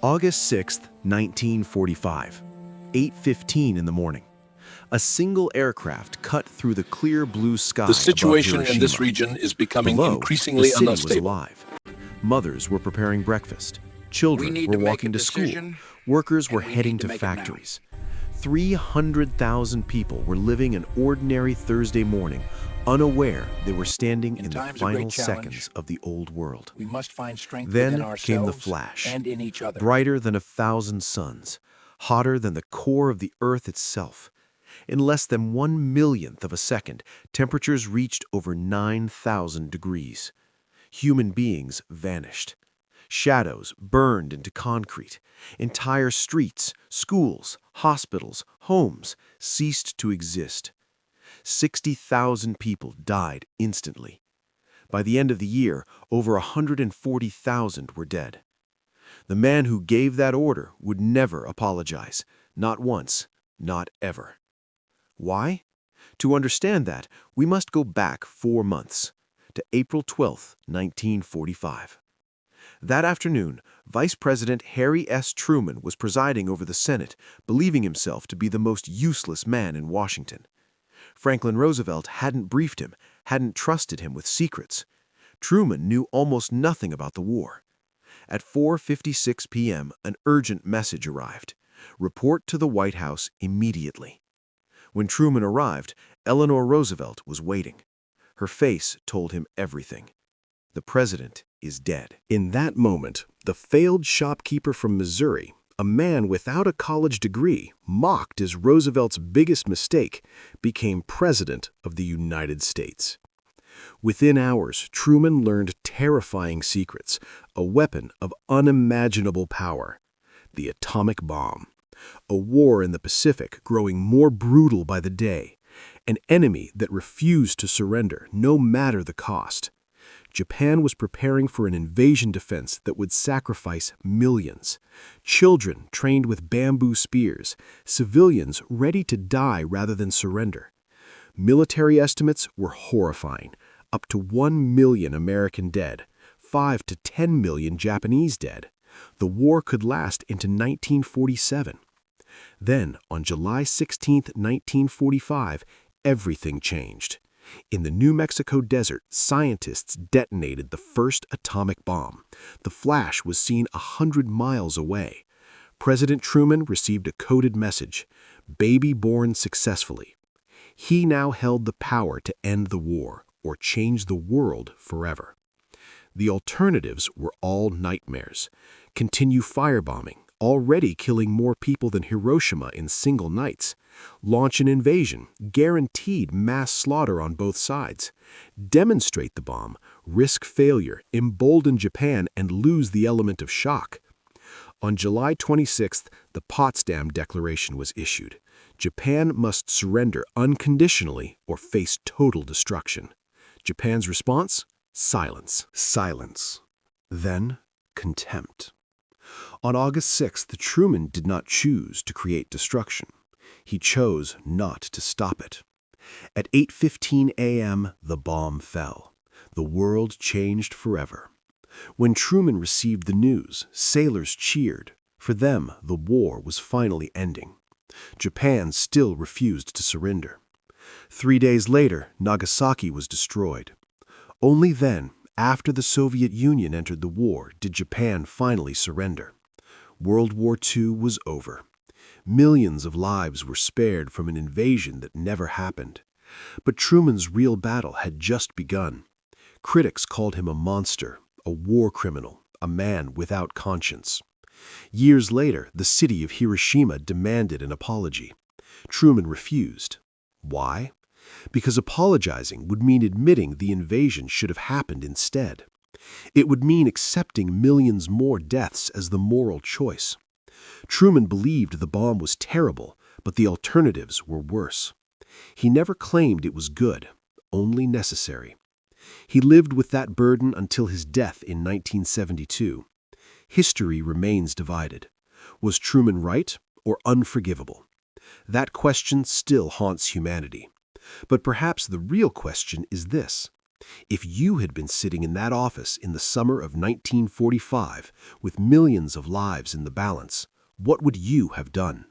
August 6th, 1945, 8:15 in the morning. A single aircraft cut through the clear blue sky The above situation in Hiroshima. this region is becoming Below, the increasingly city was unstable. alive. Mothers were preparing breakfast. We Children need were to make walking a to school. decision, Workers were and we heading need to to make it now. factories. 300,000 people were living an ordinary Thursday morning, unaware they were standing in the times of great final challenge, seconds of the old world. We must find strength within Then ourselves came the flash, and in each other. brighter than 1,000 suns, hotter than the core of the earth itself. In less than 1/1,000,000th of a second, temperatures reached over 9,000 degrees. Human beings vanished. Shadows burned into concrete. Entire streets, schools, hospitals, homes ceased to exist. 60,000 people died instantly. By the end of the year, over 140,000 were dead. The man who gave that order would never apologize, not once, not ever. Why? To understand that, we must go back 4 months, to April 12th, 1945. That afternoon, Vice President Harry S. Truman was presiding over the Senate, believing himself to be the most useless man in Washington. Franklin Roosevelt hadn't briefed him, hadn't trusted him with secrets. Truman knew almost nothing about the war. At 4:56 p.m., an urgent message arrived. Report to the White House immediately. When Truman arrived, Eleanor Roosevelt was waiting. Her face told him everything. The president is dead. In that moment, the failed shopkeeper from Missouri, a man without a college degree, mocked as Roosevelt's biggest mistake, became president of the United States. Within hours, Truman learned terrifying secrets, a weapon of unimaginable power: the atomic bomb. A war in the Pacific growing more brutal by the day. An enemy that refused to surrender, no matter the cost. Japan was preparing for an invasion defense that would sacrifice millions. Children trained with bamboo spears, civilians ready to die rather than surrender. Military estimates were horrifying. Up to 1 million American dead, 5 to 10 million Japanese dead. The war could last into 1947. Then, on July 16, 1945, everything changed. In the New Mexico desert, scientists detonated the first atomic bomb. The flash was seen 100 miles away. President Truman received a coded message: baby born successfully. He now held the power to end the war or change the world forever. The alternatives were all nightmares. Continue firebombing, already killing more people than Hiroshima in single nights. Launch an invasion, guaranteed mass slaughter on both sides. Demonstrate the bomb, risk failure, embolden Japan, and lose the element of shock. On July 26th, the Potsdam Declaration was issued. Japan must surrender unconditionally or face total destruction. Japan's response? Silence. Silence. Then, contempt. On August 6th, Truman did not choose to create destruction. He chose not to stop it. At 8:15 a.m., the bomb fell. The world changed forever. When Truman received the news, sailors cheered. For them, the war was finally ending. Japan still refused to surrender. 3 days later, Nagasaki was destroyed. Only then, after the Soviet Union entered the war, did Japan finally surrender. World War II was over. Millions of lives were spared from an invasion that never happened. But Truman's real battle had just begun. Critics called him a monster, a war criminal, a man without conscience. Years later, the city of Hiroshima demanded an apology. Truman refused. Why? Because apologizing would mean admitting the invasion should have happened instead. It would mean accepting millions more deaths as the moral choice. Truman believed the bomb was terrible, but the alternatives were worse. He never claimed it was good, only necessary. He lived with that burden until his death in 1972. History remains divided. Was Truman right or unforgivable? That question still haunts humanity. But perhaps the real question is this: If you had been sitting in that office in the summer of 1945 with millions of lives in the balance, what would you have done?